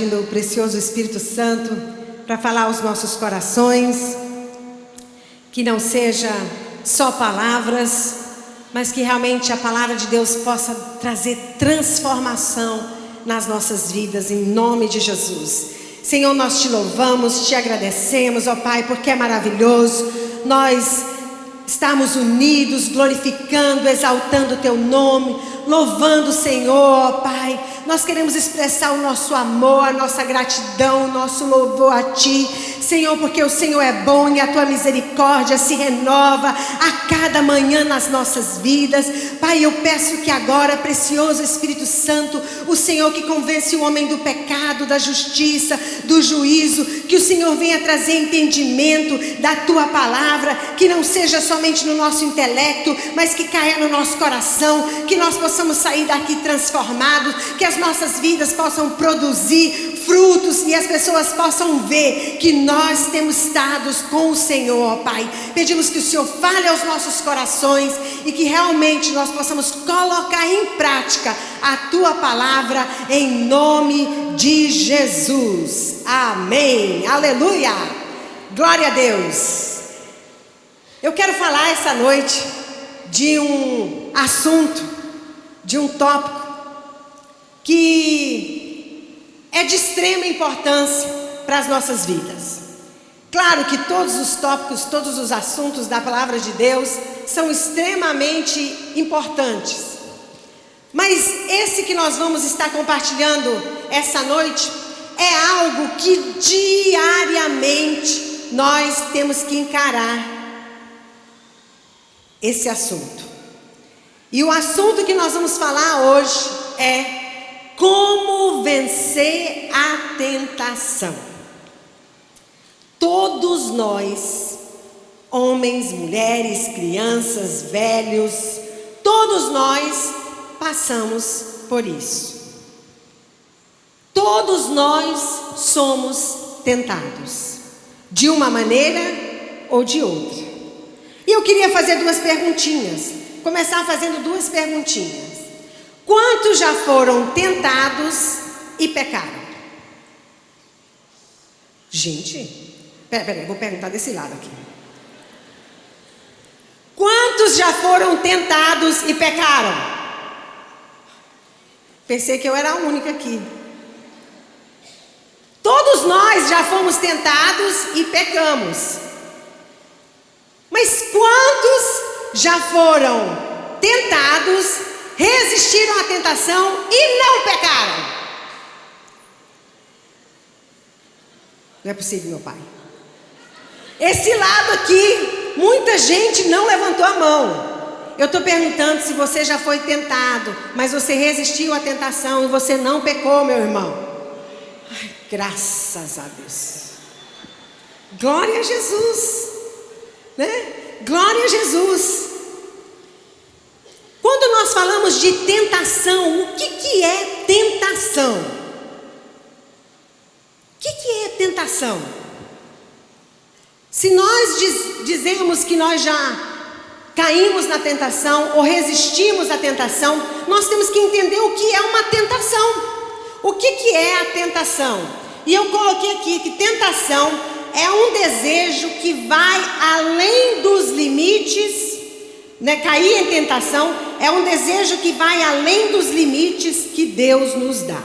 pedindo o precioso Espírito Santo para falar aos nossos corações, que não seja só palavras, mas que realmente a palavra de Deus possa trazer transformação nas nossas vidas, em nome de Jesus. Senhor, nós te louvamos, te agradecemos, ó Pai, porque é maravilhoso nós estamos unidos, glorificando, exaltando o teu nome, louvando o Senhor, ó Pai. Nós queremos expressar o nosso amor, a nossa gratidão, o nosso louvor a Ti, Senhor, porque o Senhor é bom e a Tua misericórdia se renova a cada manhã nas nossas vidas. Pai, eu peço que agora, precioso Espírito Santo, o Senhor que convence o homem do pecado, da justiça, do juízo, que o Senhor venha trazer entendimento da Tua palavra, que não seja somente no nosso intelecto, mas que caia no nosso coração, que nós possamos sair daqui transformados, que as nossas vidas possam produzir frutos e as pessoas possam ver que nós temos estado com o Senhor, ó Pai. Pedimos que o Senhor fale aos nossos corações e que realmente nós possamos colocar em prática a Tua palavra em nome de Jesus. Amém. Aleluia. Glória a Deus. Eu quero falar essa noite de um assunto, de um tópico que é de extrema importância para as nossas vidas. Claro que todos os tópicos, todos os assuntos da palavra de Deus são extremamente importantes. Mas esse que nós vamos estar compartilhando essa noite é algo que diariamente nós temos que encarar esse assunto. E o assunto que nós vamos falar hoje é como vencer a tentação. Todos nós, homens, mulheres, crianças, velhos, todos nós passamos por isso. Todos nós somos tentados, de uma maneira ou de outra. E eu queria fazer duas perguntinhas, começar fazendo duas perguntinhas. Quantos já foram tentados e pecaram? Gente, peraí, vou perguntar desse lado aqui. Quantos já foram tentados e pecaram? Pensei que eu era a única aqui. Todos nós já fomos tentados e pecamos. Mas quantos já foram tentados, resistiram à tentação e não pecaram? Não é possível, meu Pai. Esse lado aqui, muita gente não levantou a mão. Eu estou perguntando se você já foi tentado, mas você resistiu à tentação e você não pecou, meu irmão. Ai, graças a Deus. Glória a Jesus, né? Glória a Jesus. Quando nós falamos de tentação, o que é tentação? O que é tentação? Se nós dizemos que nós já caímos na tentação ou resistimos à tentação, nós temos que entender o que é uma tentação. O que é a tentação? E eu coloquei aqui que tentação é um desejo que vai além dos limites. Cair em tentação é um desejo que vai além dos limites que Deus nos dá.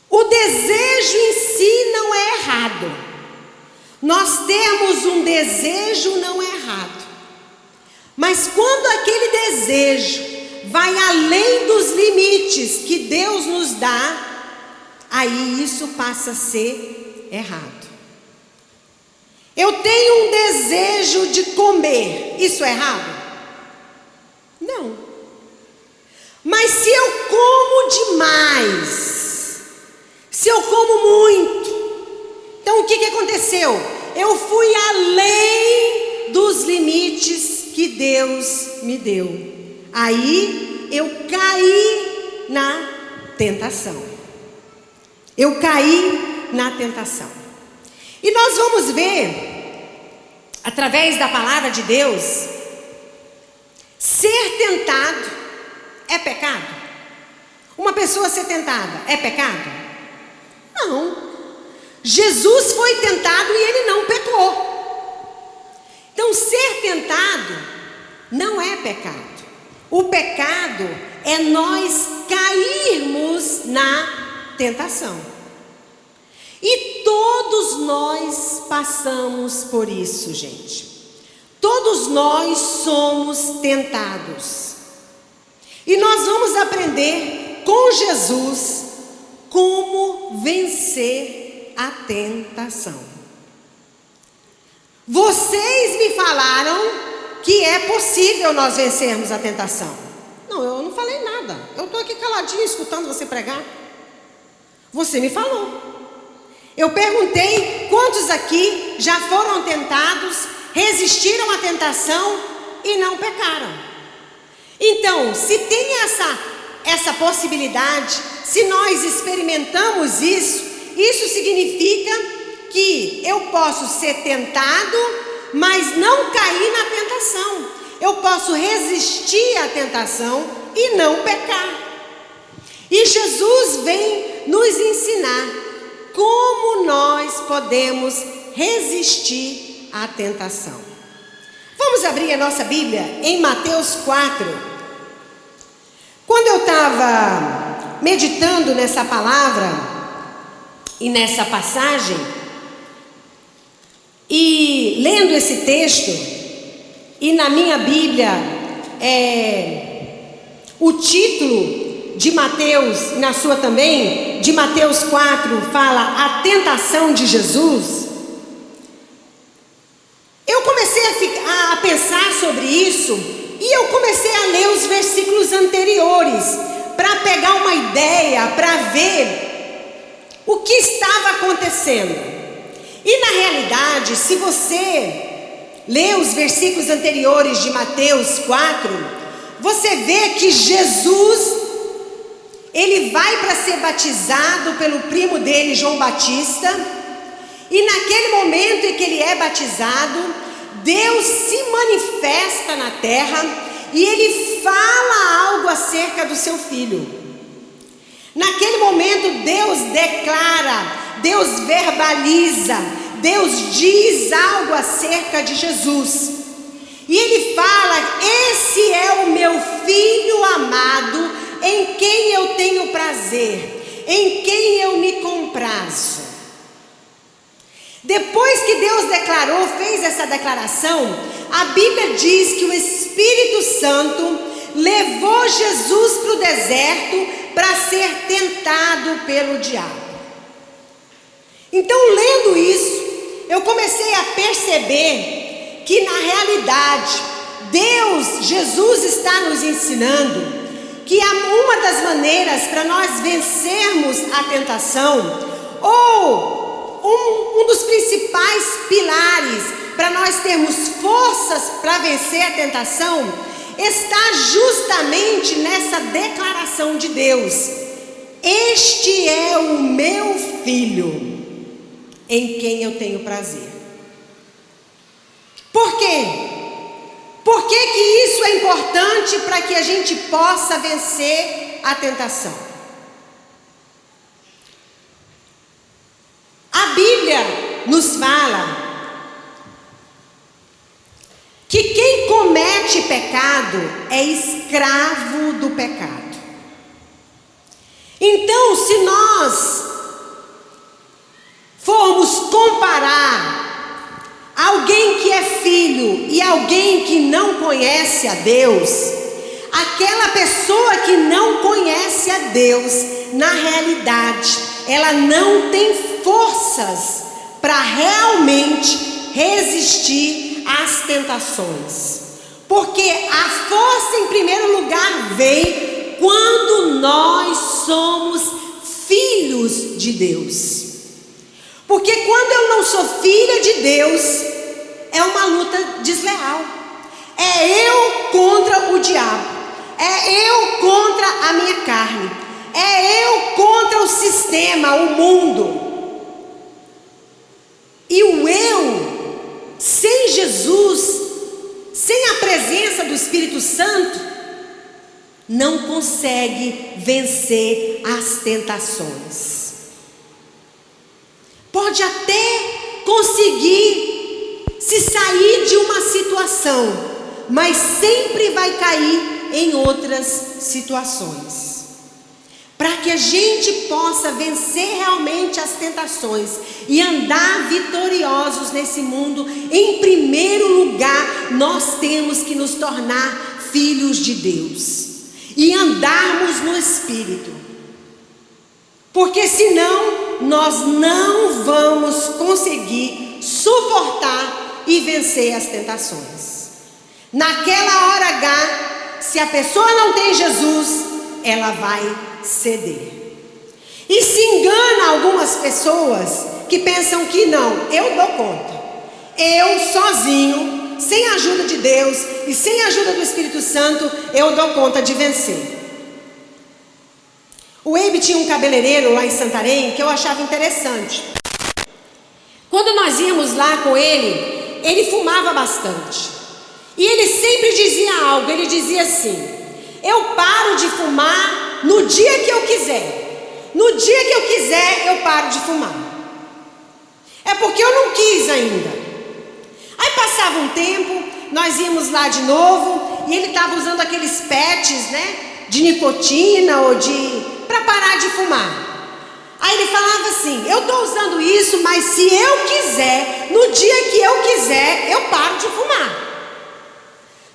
O desejo em si não é errado. Nós temos um desejo não é errado. Mas quando aquele desejo vai além dos limites que Deus nos dá, aí isso passa a ser errado. Eu tenho um desejo de comer, isso é errado? Não. Mas se eu como demais, se eu como muito, então o que aconteceu? Eu fui além dos limites que Deus me deu. Aí eu caí na tentação. Eu caí na tentação. E nós vamos ver, através da palavra de Deus, ser tentado é pecado? Uma pessoa ser tentada é pecado? Não. Jesus foi tentado e ele não pecou. Então, ser tentado não é pecado. O pecado é nós cairmos na tentação. E todos nós passamos por isso, gente. Todos nós somos tentados. E nós vamos aprender com Jesus como vencer a tentação. Vocês me falaram que é possível nós vencermos a tentação. Não, eu não falei nada. Eu estou aqui caladinho escutando você pregar. Você me falou. Eu perguntei quantos aqui já foram tentados, resistiram à tentação e não pecaram. Então, se tem essa possibilidade, se nós experimentamos isso, isso significa que eu posso ser tentado, mas não cair na tentação. Eu posso resistir à tentação e não pecar. E Jesus vem nos ensinar como nós podemos resistir à tentação. Vamos abrir a nossa Bíblia em Mateus 4. Quando eu estava meditando nessa palavra e nessa passagem, e lendo esse texto, e na minha Bíblia, o título de Mateus, na sua também, de Mateus 4, fala a tentação de Jesus. Eu comecei a pensar sobre isso, e eu comecei a ler os versículos anteriores, para pegar uma ideia, para ver o que estava acontecendo. E na realidade, se você ler os versículos anteriores de Mateus 4, você vê que Jesus, ele vai para ser batizado pelo primo dele, João Batista, e naquele momento em que ele é batizado, Deus se manifesta na terra e ele fala algo acerca do seu filho. Naquele momento Deus declara, Deus verbaliza, Deus diz algo acerca de Jesus. E ele fala: esse é o meu filho amado, em quem eu tenho prazer, em quem eu me comprazo. Depois que Deus declarou, fez essa declaração, a Bíblia diz que o Espírito Santo levou Jesus para o deserto para ser tentado pelo diabo. Então, lendo isso, eu comecei a perceber que na realidade, Jesus está nos ensinando que uma das maneiras para nós vencermos a tentação, ou um dos principais pilares para nós termos forças para vencer a tentação, está justamente nessa declaração de Deus: este é o meu filho, em quem eu tenho prazer. Por quê? Por que que isso é importante para que a gente possa vencer a tentação? A Bíblia nos fala que quem comete pecado é escravo do pecado. Então, se nós formos comparar alguém que é filho e alguém que não conhece a Deus, aquela pessoa que não conhece a Deus, na realidade, ela não tem forças para realmente resistir às tentações. Porque a força, em primeiro lugar, vem quando nós somos filhos de Deus. Porque quando eu não sou filha de Deus, é uma luta desleal. É eu contra o diabo. É eu contra a minha carne. É eu contra o sistema, o mundo. E o eu, sem Jesus, sem a presença do Espírito Santo, não consegue vencer as tentações. Pode até conseguir se sair de uma situação, mas sempre vai cair em outras situações. Para que a gente possa vencer realmente as tentações e andar vitoriosos nesse mundo, em primeiro lugar, nós temos que nos tornar filhos de Deus e andarmos no Espírito, porque senão nós não vamos conseguir suportar e vencer as tentações. Naquela hora H, se a pessoa não tem Jesus, ela vai ceder. E se engana algumas pessoas que pensam que não, eu dou conta, eu sozinho, sem a ajuda de Deus e sem a ajuda do Espírito Santo, eu dou conta de vencer. O Eibe tinha um cabeleireiro lá em Santarém que eu achava interessante. Quando nós íamos lá com ele, ele fumava bastante. E ele sempre dizia algo, ele dizia assim: eu paro de fumar no dia que eu quiser. No dia que eu quiser, eu paro de fumar. É porque eu não quis ainda. Aí passava um tempo, nós íamos lá de novo, e ele estava usando aqueles patches, né, de nicotina ou para parar de fumar. Aí ele falava assim: eu estou usando isso, mas se eu quiser, no dia que eu quiser, eu paro de fumar.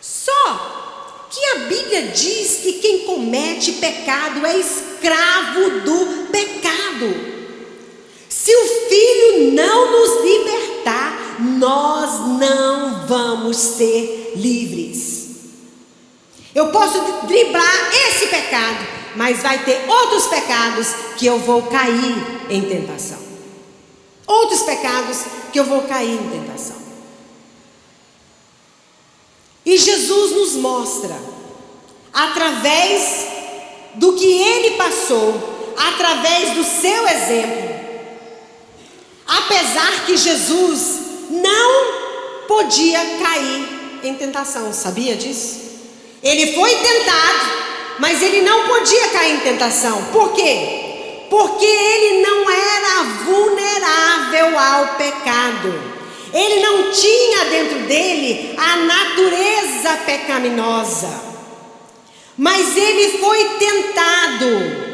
Só que a Bíblia diz que quem comete pecado é escravo do pecado. Se o Filho não nos libertar, nós não vamos ser livres. Eu posso driblar esse pecado, mas vai ter outros pecados que eu vou cair em tentação. Outros pecados que eu vou cair em tentação. E Jesus nos mostra, através do que Ele passou, através do seu exemplo, apesar que Jesus não podia cair em tentação, sabia disso? Ele foi tentado, mas ele não podia cair em tentação. Por quê? Porque ele não era vulnerável ao pecado. Ele não tinha dentro dele a natureza pecaminosa, mas ele foi tentado.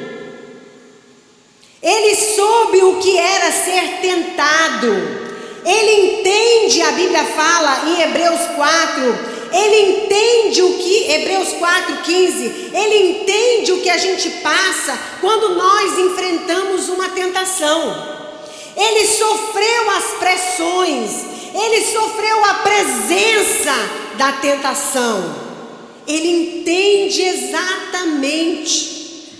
Ele soube o que era ser tentado. Ele entende, a Bíblia fala em Hebreus 4, ele entende o que, Hebreus 4,15, ele entende o que a gente passa quando nós enfrentamos uma tentação. Ele sofreu as pressões, ele sofreu a presença da tentação. Ele entende exatamente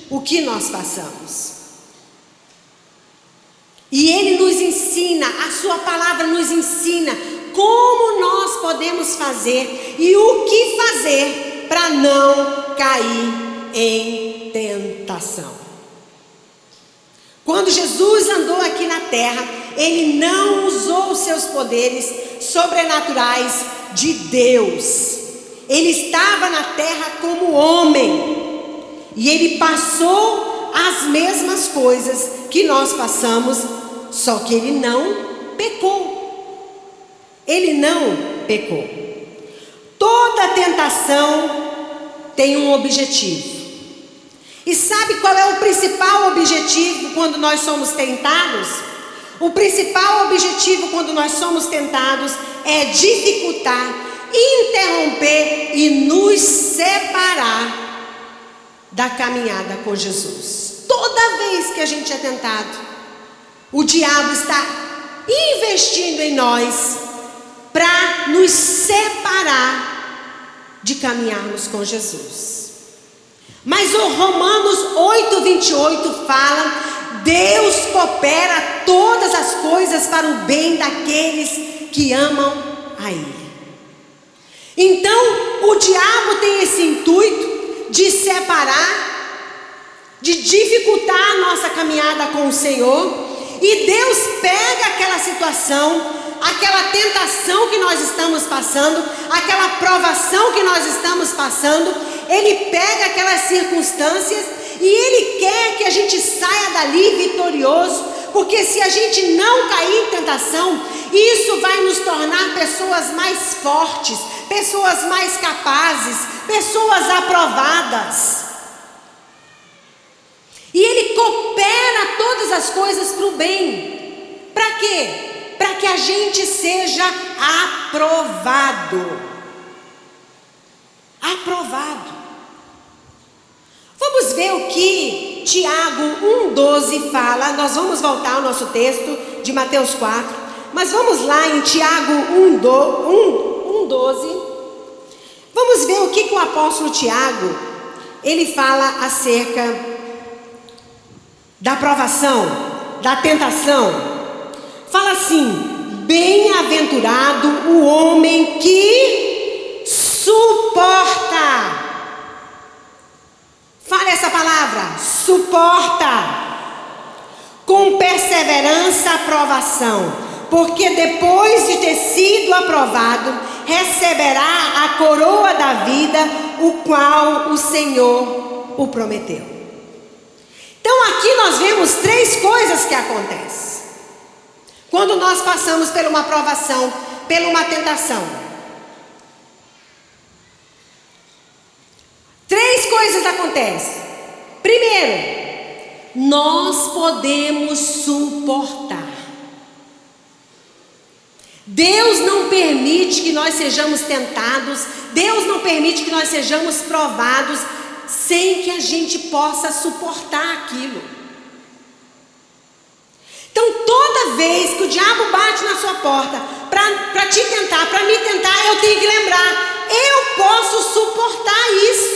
o que nós passamos. E ele nos ensina, a sua palavra nos ensina como nós podemos fazer e o que fazer para não cair em tentação. Quando Jesus andou aqui na terra, ele não usou os seus poderes sobrenaturais de Deus. Ele estava na terra como homem e ele passou as mesmas coisas que nós passamos, só que ele não pecou. Ele não pecou. Toda tentação tem um objetivo. E sabe qual é o principal objetivo quando nós somos tentados? O principal objetivo quando nós somos tentados é dificultar, interromper e nos separar da caminhada com Jesus. Toda vez que a gente é tentado, o diabo está investindo em nós para nos separar de caminharmos com Jesus. Mas o Romanos 8,28 fala: Deus coopera todas as coisas para o bem daqueles que amam a Ele. Então, o diabo tem esse intuito de separar, de dificultar a nossa caminhada com o Senhor. E Deus pega aquela situação, aquela tentação que nós estamos passando, aquela provação que nós estamos passando, Ele pega aquelas circunstâncias e Ele quer que a gente saia dali vitorioso, porque se a gente não cair em tentação, isso vai nos tornar pessoas mais fortes, pessoas mais capazes, pessoas aprovadas. E Ele coopera todas as coisas para o bem. Para quê? Para que a gente seja aprovado. Aprovado. Vamos ver o que Tiago 1,12 fala. Nós vamos voltar ao nosso texto de Mateus 4. Mas vamos lá em Tiago 1,12. Vamos ver o que o apóstolo Tiago, ele fala acerca da provação, da tentação. Fala assim: bem-aventurado o homem que suporta. Fale essa palavra, suporta. Com perseverança a provação, porque depois de ter sido aprovado, receberá a coroa da vida, o qual o Senhor o prometeu. Então aqui nós vemos 3 coisas que acontecem quando nós passamos por uma provação, por uma tentação. 3 coisas acontecem. Primeiro, nós podemos suportar. Deus não permite que nós sejamos tentados, Deus não permite que nós sejamos provados sem que a gente possa suportar aquilo. Então toda vez que o diabo bate na sua porta para te tentar, para me tentar, eu tenho que lembrar: eu posso suportar isso.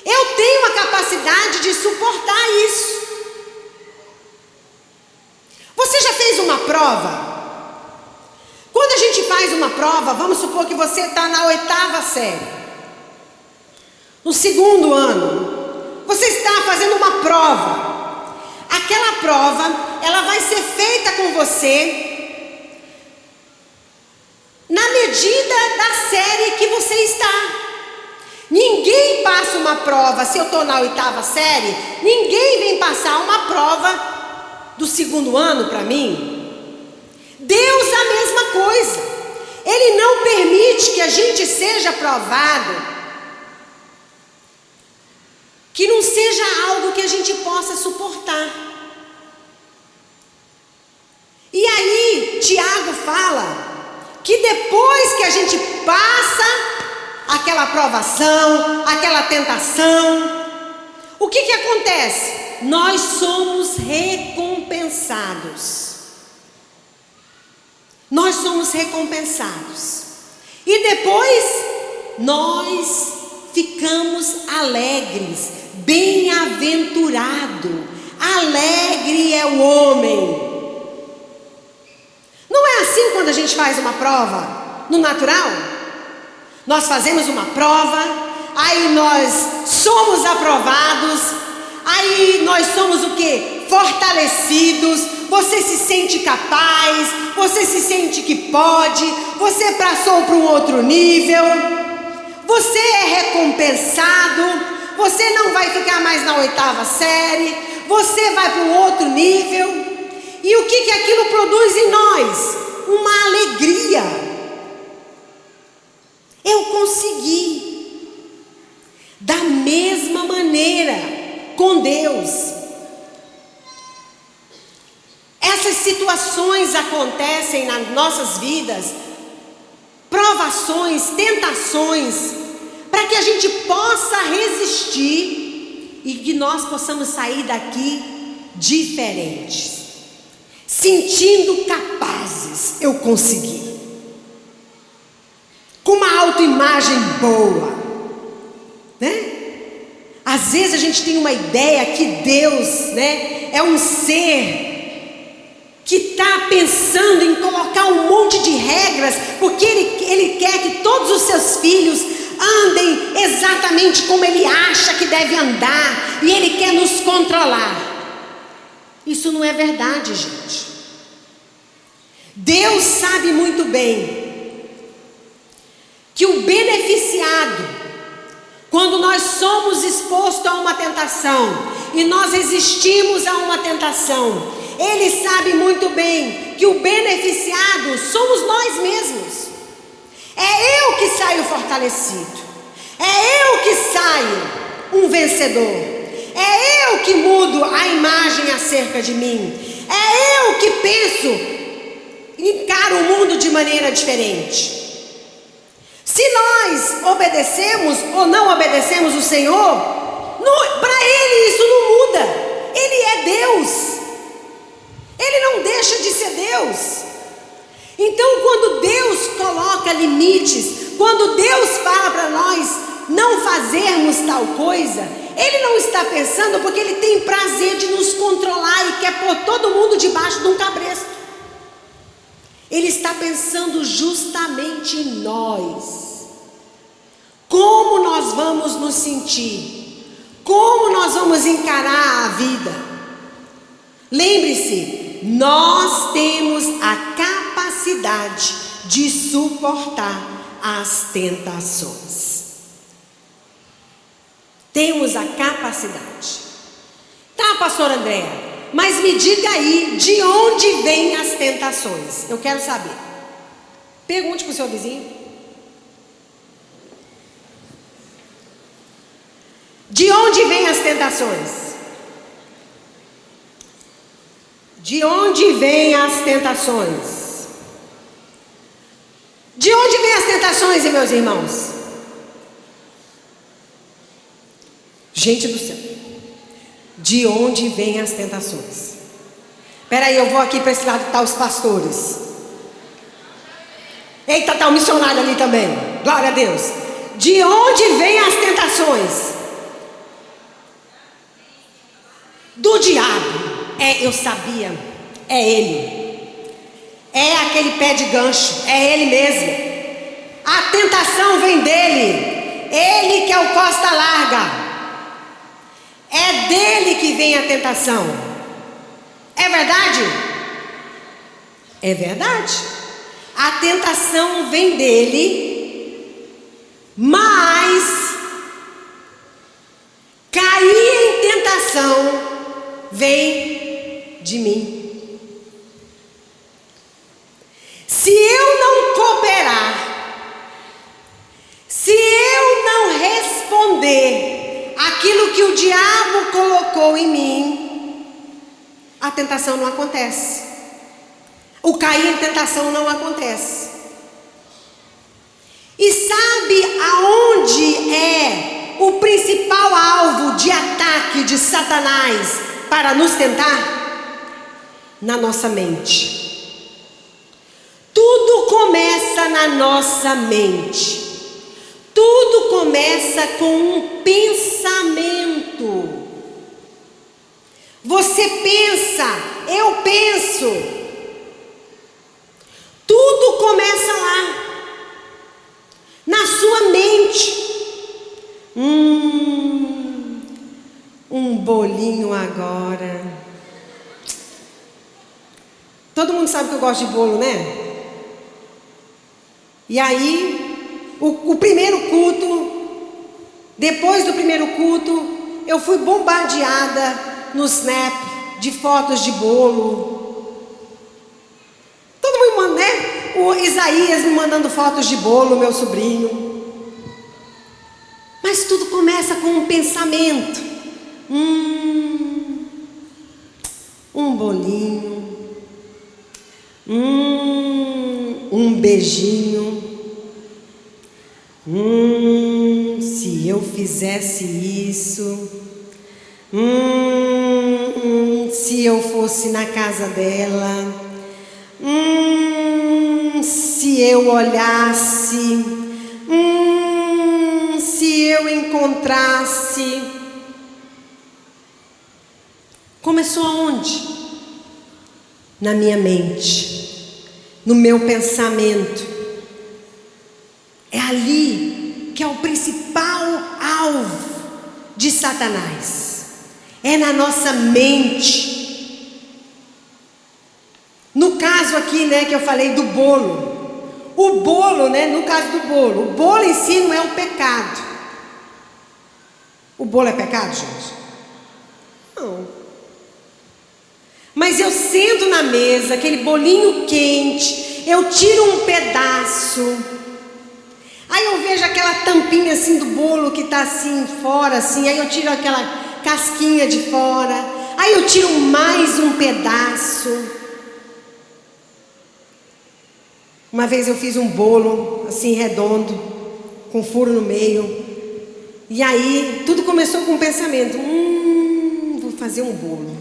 Eu tenho a capacidade de suportar isso. Você já fez uma prova? Quando a gente faz uma prova, vamos supor que você está na 8ª série. No 2º ano, você está fazendo uma prova. Aquela prova, ela vai ser feita com você na medida da série que você está. Ninguém passa uma prova, se eu estou na 8ª série, ninguém vem passar uma prova do 2º ano para mim. Deus a mesma coisa. Ele não permite que a gente seja provado que não seja algo que a gente possa suportar. E aí Tiago fala que depois que a gente passa aquela provação, aquela tentação, o que acontece? Nós somos recompensados. Nós somos recompensados. E depois nós ficamos alegres. Bem-aventurado, alegre é o homem. Não é assim quando a gente faz uma prova no natural? Nós fazemos uma prova, aí nós somos aprovados, aí nós somos o quê? Fortalecidos. Você se sente capaz, você se sente que pode, você passou para um outro nível, você é recompensado, você não vai ficar mais na 8ª série, você vai para um outro nível. E o que aquilo produz em nós? Uma alegria. Eu consegui. Da mesma maneira com Deus. Essas situações acontecem nas nossas vidas, provações, tentações, para que a gente possa resistir e que nós possamos sair daqui diferentes, sentindo capazes. Eu consegui, com uma autoimagem boa, né? Às vezes a gente tem uma ideia que Deus, né, é um ser que está pensando em colocar um monte de regras, porque ele quer que todos os seus filhos andem exatamente como ele acha que deve andar, e ele quer nos controlar. Isso não é verdade, gente. Deus sabe muito bem que o beneficiado Quando nós somos expostos a uma tentação e nós resistimos a uma tentação, Ele sabe muito bem que o beneficiado somos nós mesmos. É eu que saio fortalecido, é eu que saio um vencedor, é eu que mudo a imagem acerca de mim, é eu que penso, encaro o mundo de maneira diferente. Se nós obedecemos ou não obedecemos o Senhor, para Ele isso não muda. Ele é Deus, Ele não deixa de ser Deus. Então, quando Deus coloca limites, quando Deus fala para nós não fazermos tal coisa, Ele não está pensando porque Ele tem prazer de nos controlar e quer pôr todo mundo debaixo de um cabresto. Ele está pensando justamente em nós. Como nós vamos nos sentir? Como nós vamos encarar a vida? Lembre-se, nós temos a capacidade de suportar as tentações. Temos a capacidade. Tá, pastor Andréa, mas me diga aí, de onde vêm as tentações? Eu quero saber. Pergunte para o seu vizinho. De onde vêm as tentações? De onde vêm as tentações? De onde vêm as tentações, meus irmãos? Gente do céu. De onde vêm as tentações? Espera aí, eu vou aqui para esse lado que estão os pastores. Eita, está o missionário ali também. Glória a Deus. De onde vêm as tentações? Do diabo. Eu sabia. É ele. É aquele pé de gancho. É ele mesmo. A tentação vem dele. Ele que é o costa larga. É dele que vem a tentação. É verdade? É verdade. A tentação vem dele, mas cair em tentação vem de mim. Se eu não cooperar, se eu não responder aquilo que o diabo colocou em mim, a tentação não acontece. O cair em tentação não acontece. E sabe aonde é o principal alvo de ataque de Satanás para nos tentar? Na nossa mente. Tudo começa na nossa mente. Tudo começa com um pensamento. Você pensa, eu penso. Tudo começa lá, na sua mente. Um bolinho agora. Todo mundo sabe que eu gosto de bolo, né? E aí, o primeiro culto, depois do primeiro culto, eu fui bombardeada no Snap de fotos de bolo. Todo mundo manda, né? O Isaías me mandando fotos de bolo, meu sobrinho. Mas tudo começa com um pensamento. Um bolinho. Um beijinho. Se eu fizesse isso. Se eu fosse na casa dela. Se eu olhasse. Se eu encontrasse. Começou aonde? Na minha mente, no meu pensamento. É ali que é o principal alvo de Satanás. É na nossa mente. No caso aqui, né, que eu falei do bolo. O bolo, né, no caso do bolo, o bolo em si não é um pecado. O bolo é pecado, gente? Não. Mas eu sento na mesa, aquele bolinho quente, eu tiro um pedaço, aí eu vejo aquela tampinha assim do bolo que está assim fora, assim, aí eu tiro aquela casquinha de fora, aí eu tiro mais um pedaço. Uma vez eu fiz um bolo assim redondo, com furo no meio, e aí tudo começou com um pensamento: vou fazer um bolo.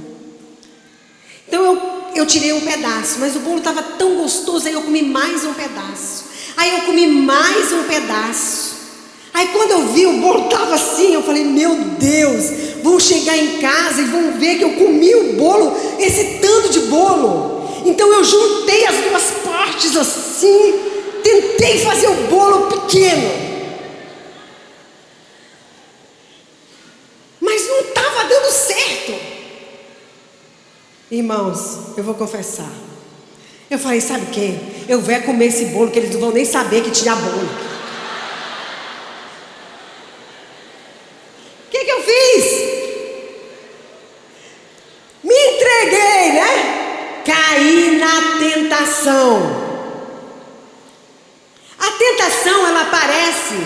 Então eu tirei um pedaço, mas o bolo estava tão gostoso, aí eu comi mais um pedaço. Aí eu comi mais um pedaço. Aí quando eu vi, o bolo estava assim, eu falei: meu Deus, vão chegar em casa e vão ver que eu comi o bolo, esse tanto de bolo. Então eu juntei as duas partes assim, tentei fazer o bolo pequeno, mas não estava dando certo. Irmãos, eu vou confessar. Eu falei: sabe o quê? Eu vou comer esse bolo que eles não vão nem saber que tinha bolo. O que eu fiz? Me entreguei, né? Caí na tentação. A tentação, ela aparece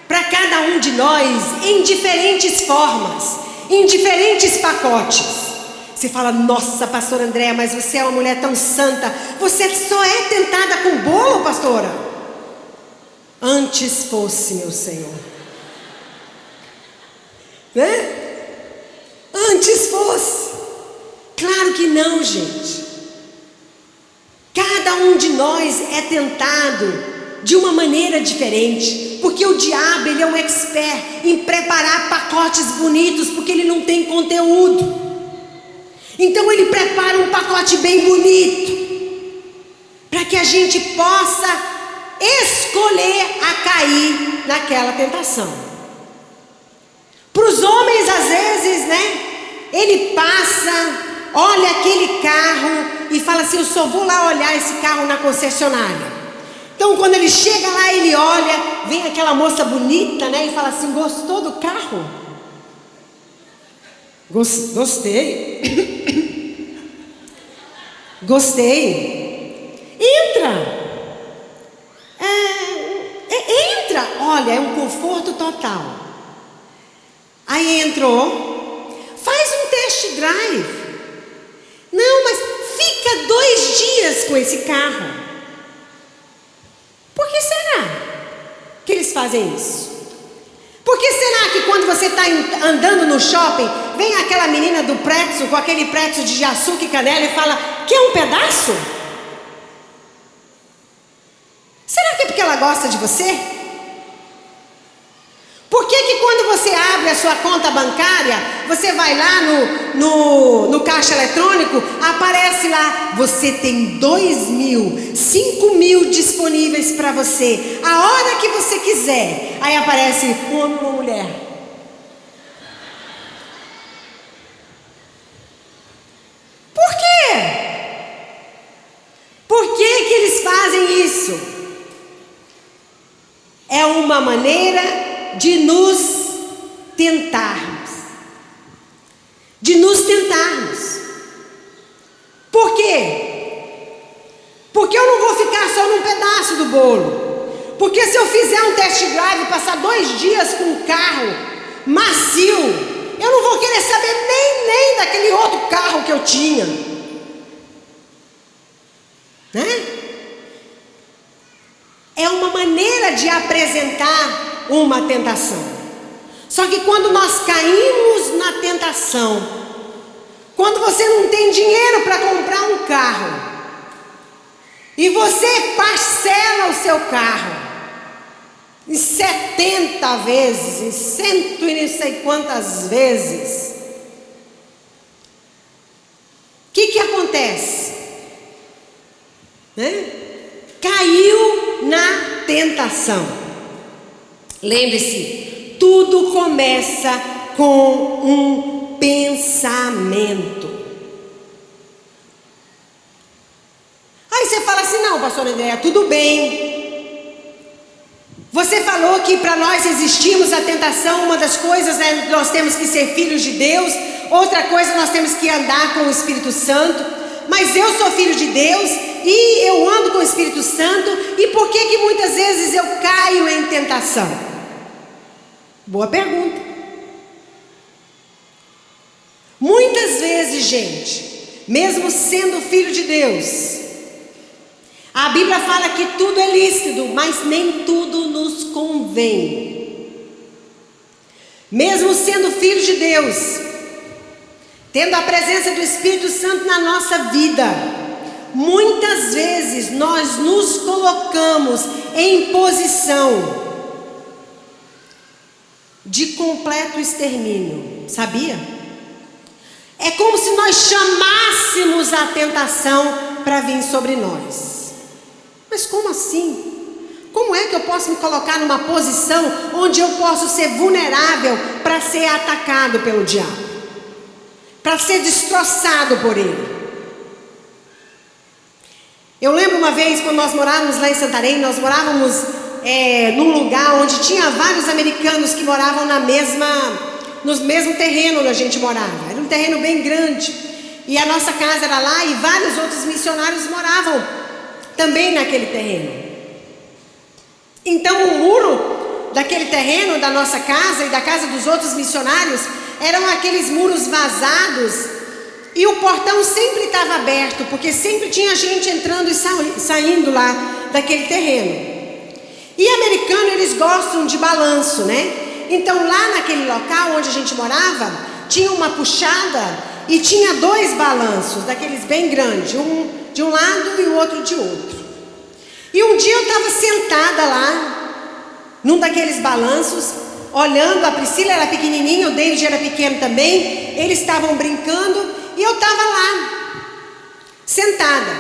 para cada um de nós em diferentes formas, em diferentes pacotes. Você fala: nossa, pastora Andréa, mas você é uma mulher tão santa, você só é tentada com bolo, pastora? Antes fosse, meu Senhor, né? Antes fosse. Claro que não, gente. Cada um de nós é tentado de uma maneira diferente, porque o diabo, ele é um expert em preparar pacotes bonitos, porque ele não tem conteúdo. Então ele prepara um pacote bem bonito, para que a gente possa escolher a cair naquela tentação. Para os homens, às vezes, né? Ele passa, olha aquele carro e fala assim: eu só vou lá olhar esse carro na concessionária. Então quando ele chega lá, ele olha, vem aquela moça bonita, né? E fala assim: gostou do carro? Gostei. Gostei. Entra. Entra. Olha, é um conforto total. Aí entrou. Faz um test drive. Não, mas fica 2 dias com esse carro. Por que será que eles fazem isso? Por que será que quando você está andando no shopping, vem aquela menina do pretzel, com aquele pretzel de açúcar e canela e fala: quer um pedaço? Será que é porque ela gosta de você? Por que quando você abre a sua conta bancária, você vai lá no caixa eletrônico, aparece lá: você tem 2.000, 5.000 disponíveis para você, a hora que você quiser. Aí aparece um homem e uma mulher. Por quê? Por que eles fazem isso? É uma maneira de nos tentarmos. Por quê? Porque eu não vou ficar só num pedaço do bolo. Porque se eu fizer um test drive e passar 2 dias com um carro macio, eu não vou querer saber nem daquele outro carro que eu tinha, né? É uma maneira de apresentar uma tentação. Só que quando nós caímos na tentação, quando você não tem dinheiro para comprar um carro, e você parcela o seu carro em 70 vezes, em 100 e não sei quantas vezes, o que acontece? Né? Caiu na tentação. Lembre-se, tudo começa com um pensamento. Aí você fala assim: não, pastor André, tudo bem, Você falou que para nós existirmos a tentação, uma das coisas é nós temos que ser filhos de Deus, outra coisa nós temos que andar com o Espírito Santo. Mas eu sou filho de Deus e eu ando com o Espírito Santo, e por que que muitas vezes eu caio em tentação? Boa pergunta. Muitas vezes, gente, mesmo sendo filho de Deus, a Bíblia fala que tudo é lícito, mas nem tudo nos convém. Mesmo sendo filho de Deus, tendo a presença do Espírito Santo na nossa vida, muitas vezes nós nos colocamos em posição de completo extermínio, sabia? É como se nós chamássemos a tentação para vir sobre nós. Mas como assim? Como é que eu posso me colocar numa posição onde eu posso ser vulnerável para ser atacado pelo diabo? Para ser destroçado por ele? Eu lembro uma vez, quando nós morávamos lá em Santarém, nós morávamos num lugar onde tinha vários americanos que moravam no mesmo terreno onde a gente morava. Era um terreno bem grande, e a nossa casa era lá, e vários outros missionários moravam também naquele terreno. Então o muro daquele terreno, da nossa casa e da casa dos outros missionários, eram aqueles muros vazados, e o portão sempre estava aberto, porque sempre tinha gente entrando e saindo lá daquele terreno. E americano, eles gostam de balanço, né? Então lá naquele local onde a gente morava, tinha uma puxada e tinha 2 balanços, daqueles bem grandes, um de um lado e o outro de outro. E um dia eu estava sentada lá, num daqueles balanços, olhando. A Priscila era pequenininha, o David era pequeno também, eles estavam brincando, e eu estava lá, sentada.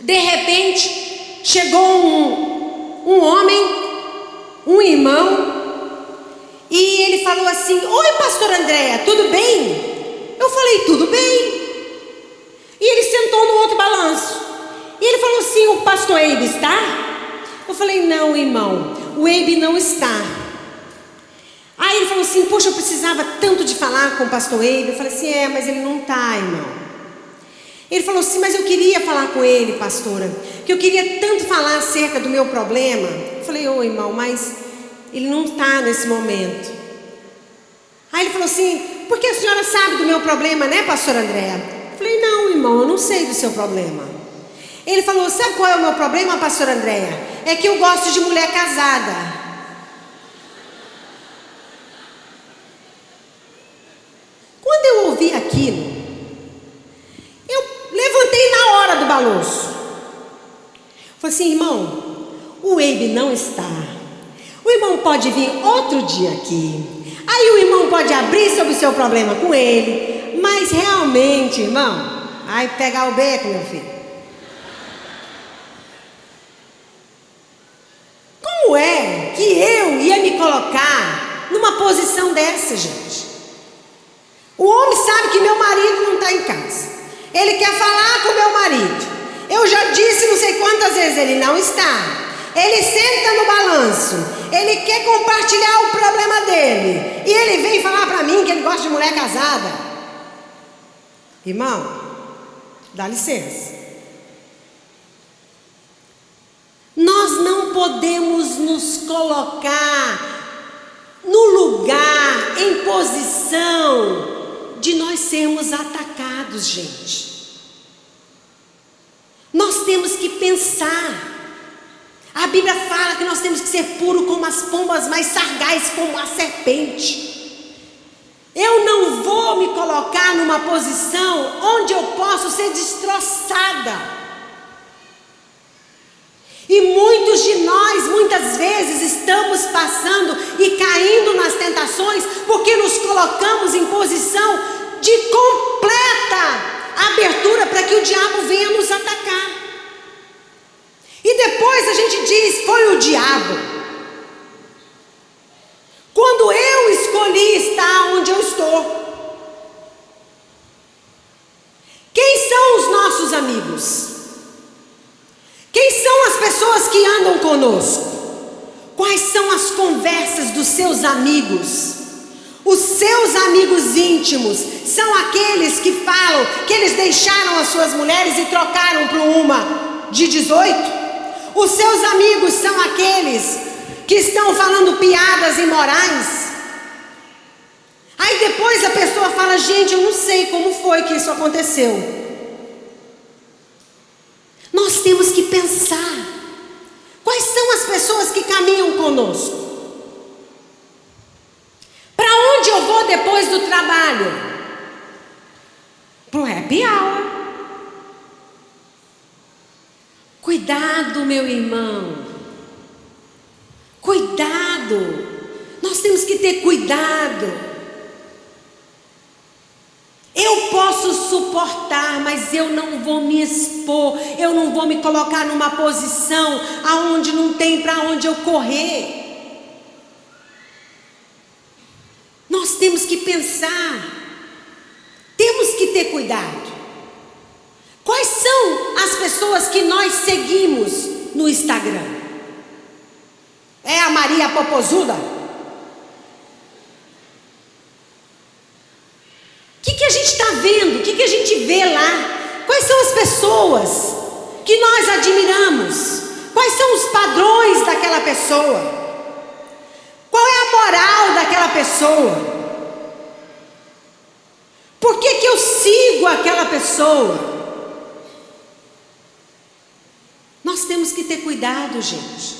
De repente, chegou um homem, um irmão, e ele falou assim: oi, pastora Andréia, tudo bem? Eu falei: tudo bem. E ele sentou no outro balanço, e ele falou assim: o pastor Eibe está? Eu falei: não, irmão, o Eibe não está. Aí ele falou assim: poxa, eu precisava tanto de falar com o pastor Eibe. Eu falei assim: mas ele não está, irmão. Ele falou assim: mas eu queria falar com ele, pastora, que eu queria tanto falar acerca do meu problema. Eu falei: irmão, mas ele não está nesse momento. Aí ele falou assim: porque a senhora sabe do meu problema, né, pastora Andréia? Eu falei: não, irmão, eu não sei do seu problema. Ele falou: sabe qual é o meu problema, pastora Andréia? É que eu gosto de mulher casada. Quando eu ouvi aquilo, eu levantei na hora do balanço. Falei assim: irmão, o Eibe não está. O irmão pode vir outro dia aqui. Aí o irmão pode abrir sobre o seu problema com ele. Mas realmente, irmão, vai pegar o beco, meu filho. Como é que eu ia me colocar numa posição dessa, gente? O homem sabe que meu marido não está em casa. Ele quer falar com meu marido. Eu já disse não sei quantas vezes, ele não está. Ele senta no balanço. Ele quer compartilhar o problema dele. E ele vem falar para mim que ele gosta de mulher casada. Irmão, dá licença. Nós não podemos nos colocar no lugar, em posição de nós sermos atacados, gente. Nós temos que pensar. A Bíblia fala que nós temos que ser puros como as pombas, mas sagaz como a serpente. Eu não vou me colocar numa posição onde eu posso ser destroçada. E muitos de nós, muitas vezes, estamos passando e caindo nas tentações porque nos colocamos em posição de completa abertura para que o diabo venha nos atacar. E depois a gente diz: foi o diabo. Quando eu escolhi estar onde eu estou. Quem são os nossos amigos? Quem são as pessoas que andam conosco? Quais são as conversas dos seus amigos? Os seus amigos íntimos são aqueles que falam que eles deixaram as suas mulheres e trocaram por uma de 18? Os seus amigos são aqueles que estão falando piadas imorais? Aí depois a pessoa fala: gente, eu não sei como foi que isso aconteceu. Nós temos que pensar. Quais são as pessoas que caminham conosco? Para onde eu vou depois do trabalho? Para o happy hour. Cuidado, meu irmão. Cuidado. Nós temos que ter cuidado. Eu posso suportar, mas eu não vou me expor. Eu não vou me colocar numa posição aonde não tem para onde eu correr. Nós temos que pensar. Temos que ter cuidado. Quais são as pessoas que nós seguimos no Instagram? É a Maria Popozuda? O que a gente está vendo? O que a gente vê lá? Quais são as pessoas que nós admiramos? Quais são os padrões daquela pessoa? Qual é a moral daquela pessoa? Por que eu sigo aquela pessoa? Nós temos que ter cuidado, gente.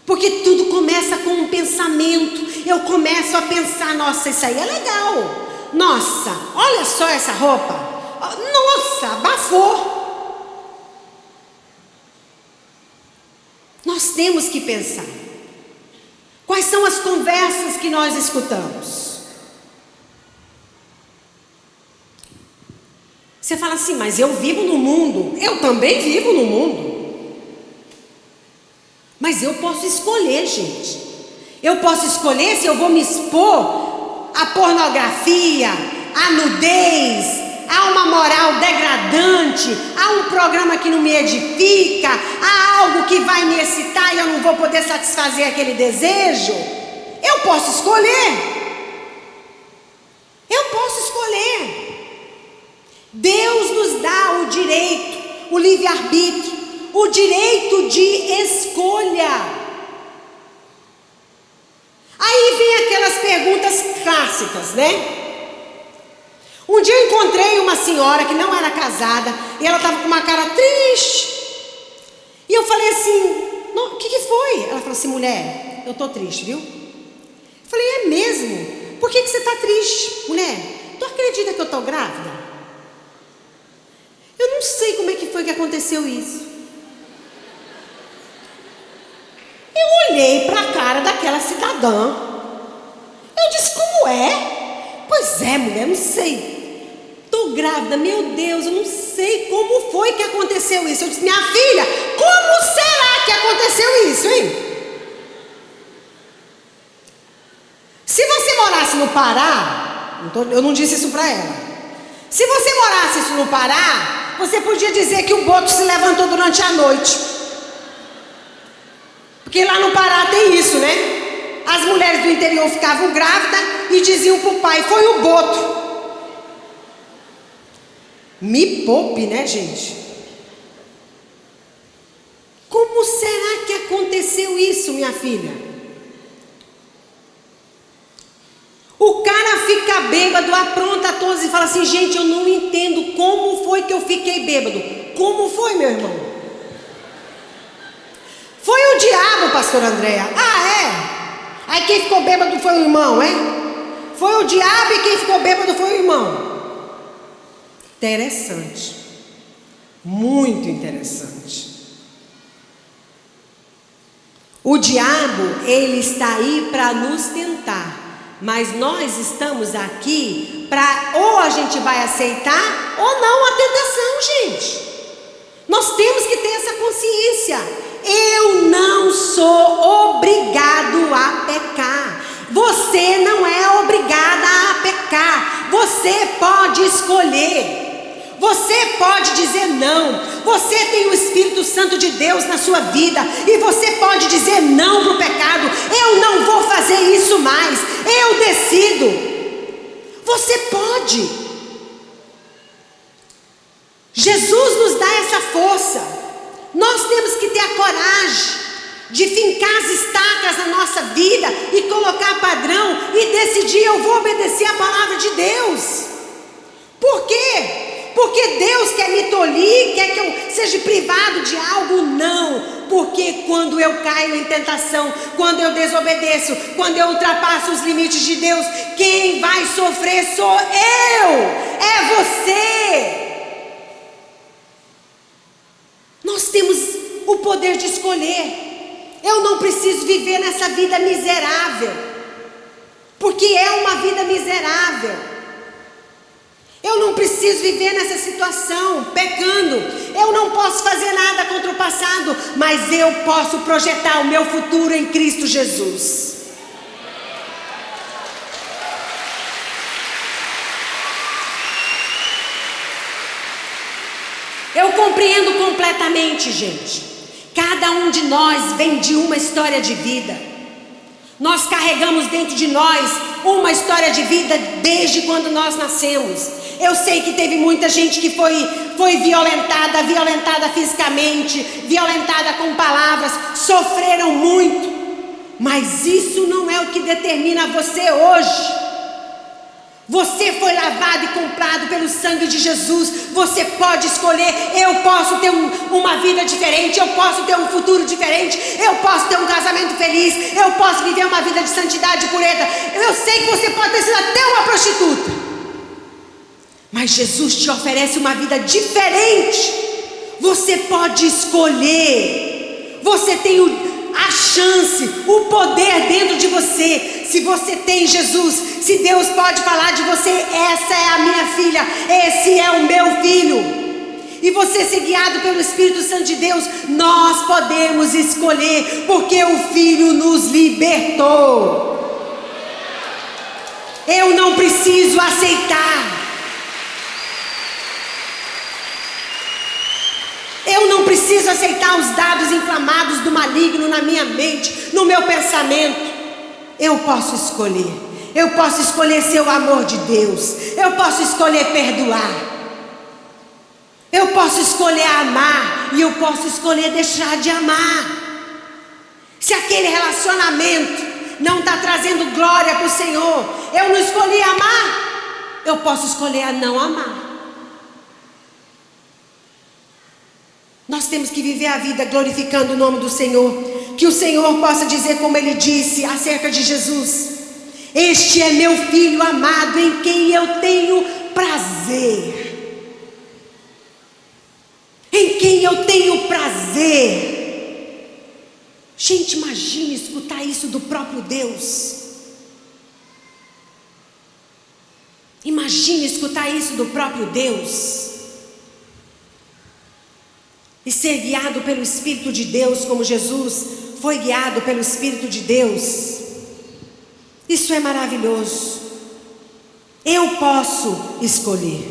Porque tudo começa com um pensamento. Eu começo a pensar: nossa, isso aí é legal. Nossa, olha só essa roupa. Nossa, abafou. Nós temos que pensar. Quais são as conversas que nós escutamos? Você fala assim: mas eu vivo no mundo. Eu também vivo no mundo. Mas eu posso escolher, gente. Eu posso escolher se eu vou me expor a pornografia, a nudez, a uma moral degradante, a um programa que não me edifica, a algo que vai me excitar e eu não vou poder satisfazer aquele desejo. Eu posso escolher. Eu posso escolher. Deus nos dá o direito, o livre-arbítrio, o direito de escolha. Aí vem aquelas perguntas clássicas, né? Um dia eu encontrei uma senhora que não era casada e ela estava com uma cara triste. E eu falei assim: o que foi? Ela falou assim: mulher, eu estou triste, viu? Eu falei: é mesmo? Por que você está triste? Mulher, tu acredita que eu estou grávida? Eu não sei como é que foi que aconteceu isso. Eu olhei para a cara daquela cidadã. Eu disse: como é? Pois é, mulher, não sei. Estou grávida, meu Deus, eu não sei como foi que aconteceu isso. Eu disse: minha filha, como será que aconteceu isso, hein? Se você morasse no Pará, eu não disse isso para ela. Se você morasse no Pará, você podia dizer que o boto se levantou durante a noite. Porque lá no Pará tem isso, né? As mulheres do interior ficavam grávidas e diziam para o pai: foi o boto. Me poupe, né, gente? Como será que aconteceu isso, minha filha? O cara fica bêbado, apronta todos e fala assim: gente, eu não entendo como foi que eu fiquei bêbado. Como foi, meu irmão? Foi o diabo, pastor Andréa. Ah, é? Aí quem ficou bêbado foi o irmão, é? Foi o diabo e quem ficou bêbado foi o irmão. Interessante. Muito interessante. O diabo, ele está aí para nos tentar. Mas nós estamos aqui para ou a gente vai aceitar ou não a tentação, gente. Nós temos que ter essa consciência. Eu não sou obrigado a pecar. Você não é obrigada a pecar. Você pode escolher. Você pode dizer não. Você tem o Espírito Santo de Deus na sua vida, e você pode dizer não para o pecado. Eu não vou fazer isso mais, eu decido. Você pode. Jesus nos dá essa força. Nós temos que ter a coragem de fincar as estacas na nossa vida e colocar padrão e decidir: eu vou obedecer a palavra de Deus. Por quê? Porque Deus quer me tolir, quer que eu seja privado de algo? Não. Porque quando eu caio em tentação, quando eu desobedeço, quando eu ultrapasso os limites de Deus, quem vai sofrer sou eu, é você. Nós temos o poder de escolher. Eu não preciso viver nessa vida miserável, porque é uma vida miserável. Eu não preciso viver nessa situação, pecando. Eu não posso fazer nada contra o passado, mas eu posso projetar o meu futuro em Cristo Jesus. Eu compreendo completamente, gente. Cada um de nós vem de uma história de vida. Nós carregamos dentro de nós uma história de vida desde quando nós nascemos. Eu sei que teve muita gente que foi violentada fisicamente, violentada com palavras, sofreram muito. Mas isso não é o que determina você hoje. Você foi lavado e comprado pelo sangue de Jesus. Você pode escolher: eu posso ter uma vida diferente, eu posso ter um futuro diferente, eu posso ter um casamento feliz, eu posso viver uma vida de santidade e pureza. Eu sei que você pode ter sido até uma prostituta, mas Jesus te oferece uma vida diferente. Você pode escolher. Você tem a chance, o poder dentro de você. Se você tem Jesus, se Deus pode falar de você: essa é a minha filha, esse é o meu filho, e você ser guiado pelo Espírito Santo de Deus, nós podemos escolher, porque o Filho nos libertou. Eu não preciso aceitar. Eu não preciso aceitar os dados inflamados do maligno na minha mente, no meu pensamento. Eu posso escolher. Eu posso escolher ser o amor de Deus. Eu posso escolher perdoar. Eu posso escolher amar. E eu posso escolher deixar de amar. Se aquele relacionamento não está trazendo glória para o Senhor, eu não escolhi amar, eu posso escolher a não amar. Nós temos que viver a vida glorificando o nome do Senhor. Que o Senhor possa dizer, como Ele disse acerca de Jesus: este é meu filho amado, em quem eu tenho prazer. Em quem eu tenho prazer. Gente, imagine escutar isso do próprio Deus. Imagine escutar isso do próprio Deus. E ser guiado pelo Espírito de Deus, como Jesus foi guiado pelo Espírito de Deus. Isso é maravilhoso. Eu posso escolher.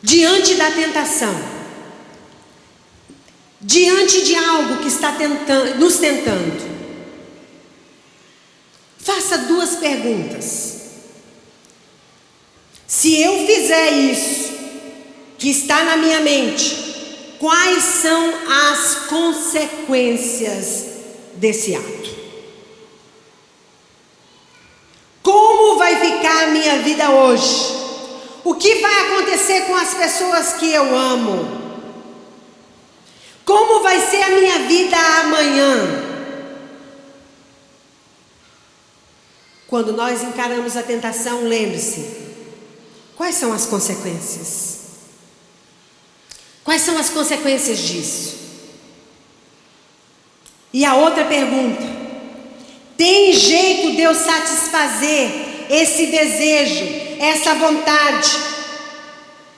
Diante da tentação, diante de algo que está nos tentando, faça duas perguntas. Se eu fizer isso que está na minha mente, quais são as consequências desse ato? Como vai ficar a minha vida hoje? O que vai acontecer com as pessoas que eu amo? Como vai ser a minha vida amanhã? Quando nós encaramos a tentação, lembre-se: quais são as consequências? Quais são as consequências disso? E a outra pergunta: tem jeito de eu satisfazer esse desejo, essa vontade,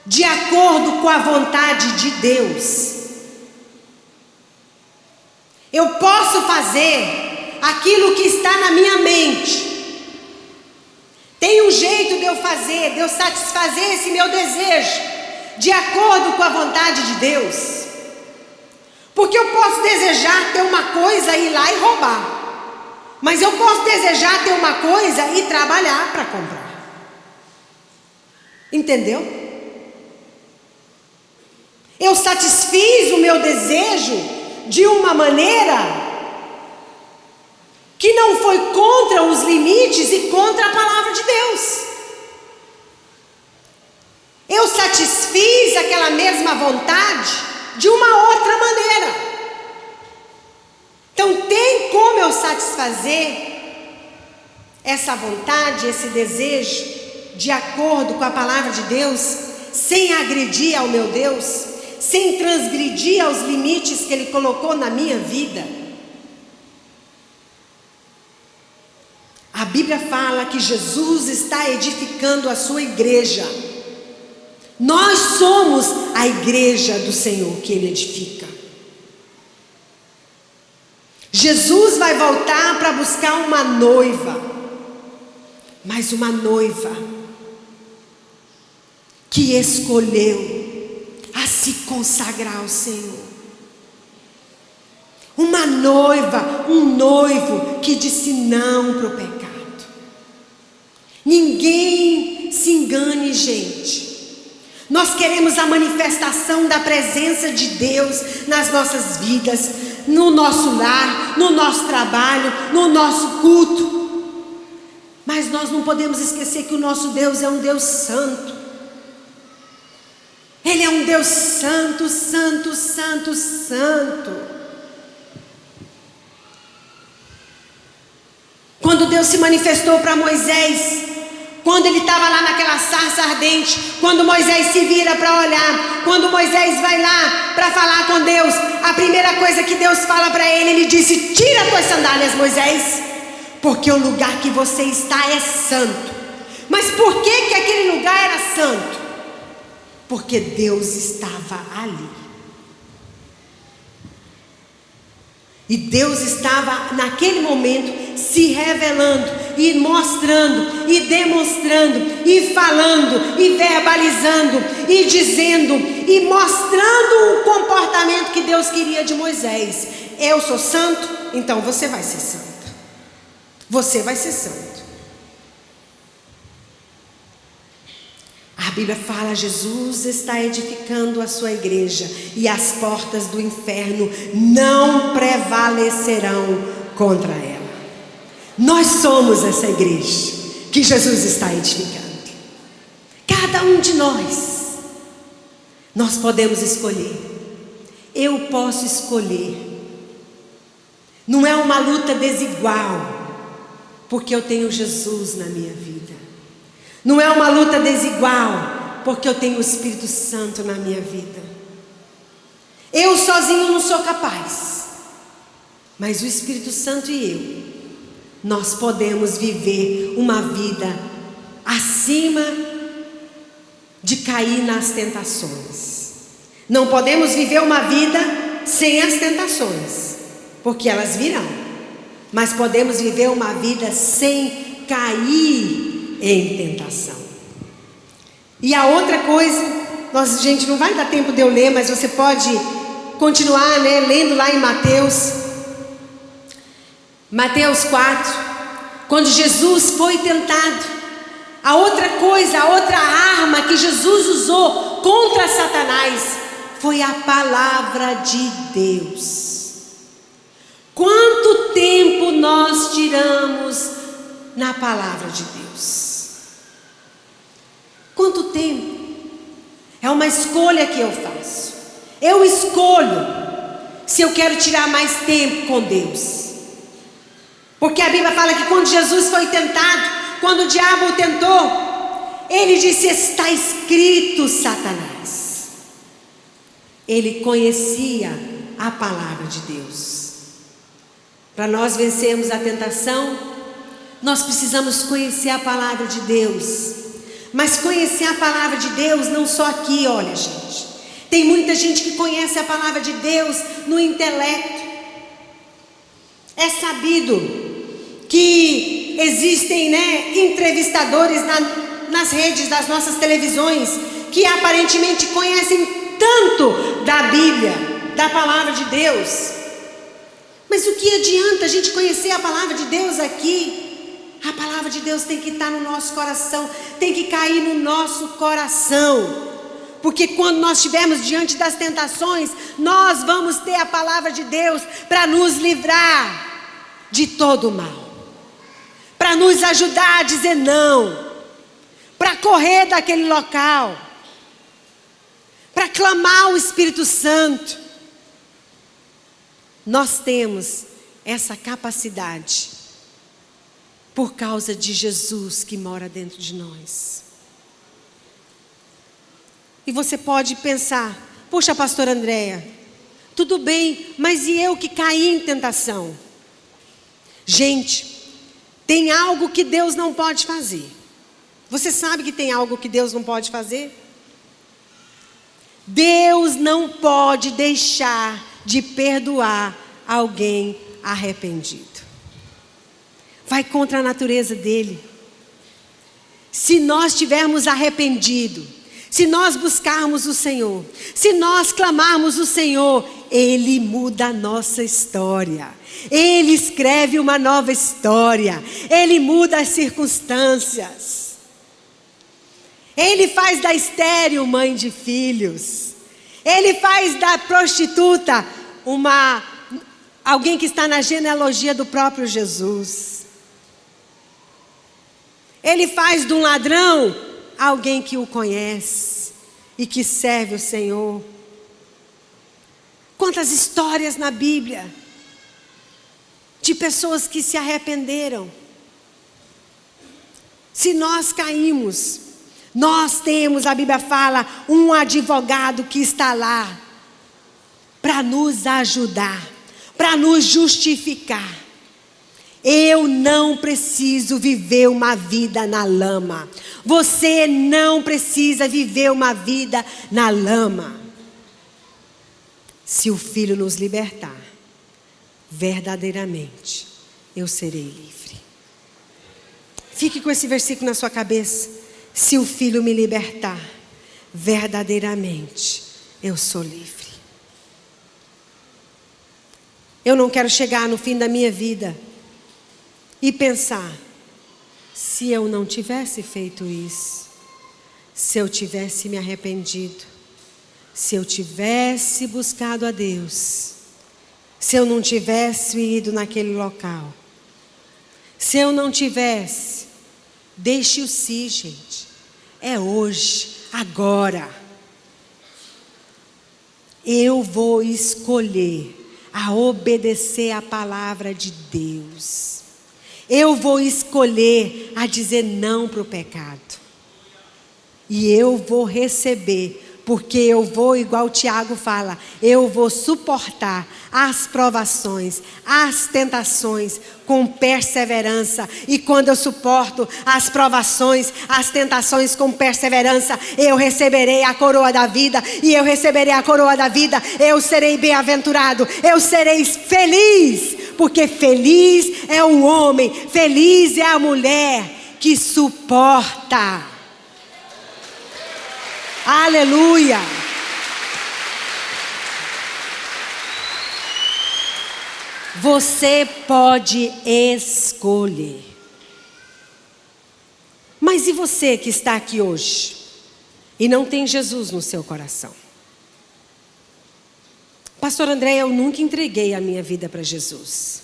de acordo com a vontade de Deus? Eu posso fazer aquilo que está na minha mente. Tem um jeito de eu fazer, de eu satisfazer esse meu desejo, de acordo com a vontade de Deus. Porque eu posso desejar ter uma coisa e ir lá e roubar, mas eu posso desejar ter uma coisa e trabalhar para comprar. Entendeu? Eu satisfiz o meu desejo de uma maneira que não foi contra os limites e contra a palavra de Deus. Eu satisfiz aquela mesma vontade de uma outra maneira. Então tem como eu satisfazer essa vontade, esse desejo, de acordo com a palavra de Deus, sem agredir ao meu Deus, sem transgredir aos limites que Ele colocou na minha vida. A Bíblia fala que Jesus está edificando a sua igreja. Nós somos a igreja do Senhor que Ele edifica. Jesus vai voltar para buscar uma noiva, mas uma noiva que escolheu a se consagrar ao Senhor. Uma noiva, um noivo que disse não para o pecado. Ninguém se engane, gente. Nós queremos a manifestação da presença de Deus nas nossas vidas, no nosso lar, no nosso trabalho, no nosso culto. Mas nós não podemos esquecer que o nosso Deus é um Deus santo. Ele é um Deus santo, santo, santo, santo. Quando Deus se manifestou para Moisés, quando ele estava lá naquela sarça ardente, quando Moisés se vira para olhar, quando Moisés vai lá para falar com Deus, a primeira coisa que Deus fala para ele, ele disse: tira as tuas sandálias, Moisés, porque o lugar que você está é santo. Mas por que aquele lugar era santo? Porque Deus estava ali. E Deus estava naquele momento se revelando e mostrando e demonstrando e falando e verbalizando e dizendo e mostrando o comportamento que Deus queria de Moisés. Eu sou santo, então você vai ser santa. Você vai ser santo. A Bíblia fala: Jesus está edificando a sua igreja e as portas do inferno não prevalecerão contra ela. Nós somos essa igreja que Jesus está edificando. Cada um de nós podemos escolher. Eu posso escolher. Não é uma luta desigual, porque eu tenho Jesus na minha vida. Não é uma luta desigual, porque eu tenho o Espírito Santo na minha vida. Eu sozinho não sou capaz, mas o Espírito Santo e eu, nós podemos viver uma vida acima de cair nas tentações. Não podemos viver uma vida sem as tentações, porque elas virão. Mas podemos viver uma vida sem cair em tentação. E a outra coisa, gente, não vai dar tempo de eu ler, mas você pode continuar, lendo lá em Mateus 4, quando Jesus foi tentado. A outra coisa, a outra arma que Jesus usou contra Satanás foi a palavra de Deus. Quanto tempo nós tiramos na palavra de Deus? Quanto tempo? É uma escolha que eu faço. Eu escolho se eu quero tirar mais tempo com Deus. Porque a Bíblia fala que quando Jesus foi tentado, quando o diabo o tentou, ele disse: está escrito, Satanás. Ele conhecia a palavra de Deus. Para nós vencermos a tentação, nós precisamos conhecer a palavra de Deus. Mas conhecer a palavra de Deus não só aqui, olha, gente. Tem muita gente que conhece a palavra de Deus no intelecto. É sabido que existem, entrevistadores nas redes das nossas televisões que aparentemente conhecem tanto da Bíblia, da palavra de Deus. Mas o que adianta a gente conhecer a palavra de Deus aqui? A palavra de Deus tem que estar no nosso coração, tem que cair no nosso coração. Porque quando nós estivermos diante das tentações, nós vamos ter a palavra de Deus para nos livrar de todo o mal, para nos ajudar a dizer não, para correr daquele local, para clamar o Espírito Santo. Nós temos essa capacidade por causa de Jesus que mora dentro de nós. E você pode pensar: puxa, pastora Andréia, tudo bem, mas e eu que caí em tentação? Gente, tem algo que Deus não pode fazer. Você sabe que tem algo que Deus não pode fazer? Deus não pode deixar de perdoar alguém arrependido. Vai contra a natureza dele. Se nós tivermos arrependido, se nós buscarmos o Senhor, se nós clamarmos o Senhor, Ele muda a nossa história. Ele escreve uma nova história. Ele muda as circunstâncias. Ele faz da estéril mãe de filhos. Ele faz da prostituta alguém que está na genealogia do próprio Jesus. Ele faz de um ladrão alguém que o conhece e que serve o Senhor. Quantas histórias na Bíblia de pessoas que se arrependeram. Se nós caímos, nós temos, a Bíblia fala, um advogado que está lá para nos ajudar, para nos justificar. Eu não preciso viver uma vida na lama. Você não precisa viver uma vida na lama. Se o Filho nos libertar, verdadeiramente eu serei livre. Fique com esse versículo na sua cabeça. Se o Filho me libertar, verdadeiramente eu sou livre. Eu não quero chegar no fim da minha vida e pensar: se eu não tivesse feito isso, se eu tivesse me arrependido, se eu tivesse buscado a Deus, se eu não tivesse ido naquele local, se eu não tivesse, deixe o si, gente. É hoje, agora. Eu vou escolher a obedecer a palavra de Deus. Eu vou escolher a dizer não para o pecado. E eu vou receber, porque eu vou, igual o Tiago fala, eu vou suportar as provações, as tentações com perseverança. E quando eu suporto as provações, as tentações com perseverança, eu receberei a coroa da vida. E eu receberei a coroa da vida, eu serei bem-aventurado, eu serei feliz. Porque feliz é o homem, feliz é a mulher que suporta. Aleluia. Você pode escolher. Mas e você que está aqui hoje e não tem Jesus no seu coração? Pastor André, eu nunca entreguei a minha vida para Jesus.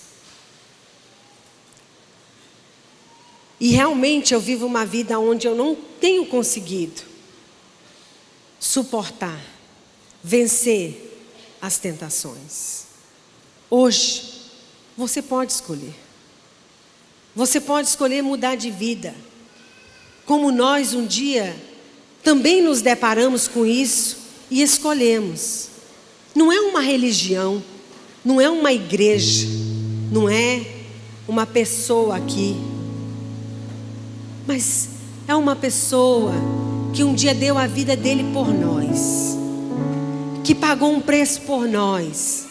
E realmente eu vivo uma vida onde eu não tenho conseguido suportar, vencer as tentações. Hoje, você pode escolher. Você pode escolher mudar de vida. Como nós um dia também nos deparamos com isso e escolhemos. Não é uma religião, não é uma igreja, não é uma pessoa aqui, mas é uma pessoa que um dia deu a vida dele por nós, que pagou um preço por nós.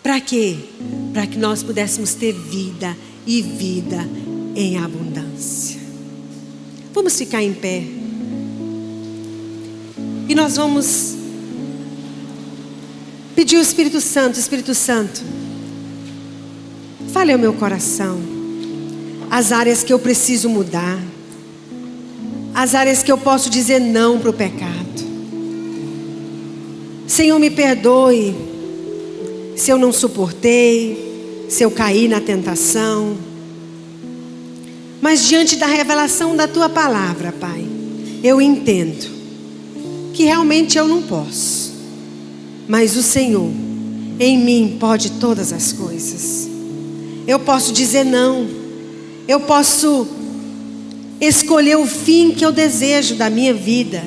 Para quê? Para que nós pudéssemos ter vida e vida em abundância. Vamos ficar em pé. E nós vamos pedir ao Espírito Santo, Espírito Santo, fale ao meu coração, as áreas que eu preciso mudar, as áreas que eu posso dizer não para o pecado. Senhor, me perdoe se eu não suportei, se eu caí na tentação. Mas diante da revelação da Tua palavra, Pai, eu entendo que realmente eu não posso. Mas o Senhor, em mim, pode todas as coisas. Eu posso dizer não. Eu posso escolher o fim que eu desejo da minha vida.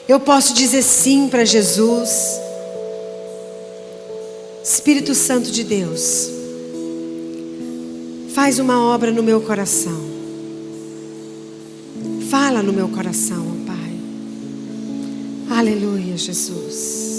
Eu posso dizer sim para Jesus. Espírito Santo de Deus, faz uma obra no meu coração. Fala no meu coração, ó Pai. Aleluia, Jesus.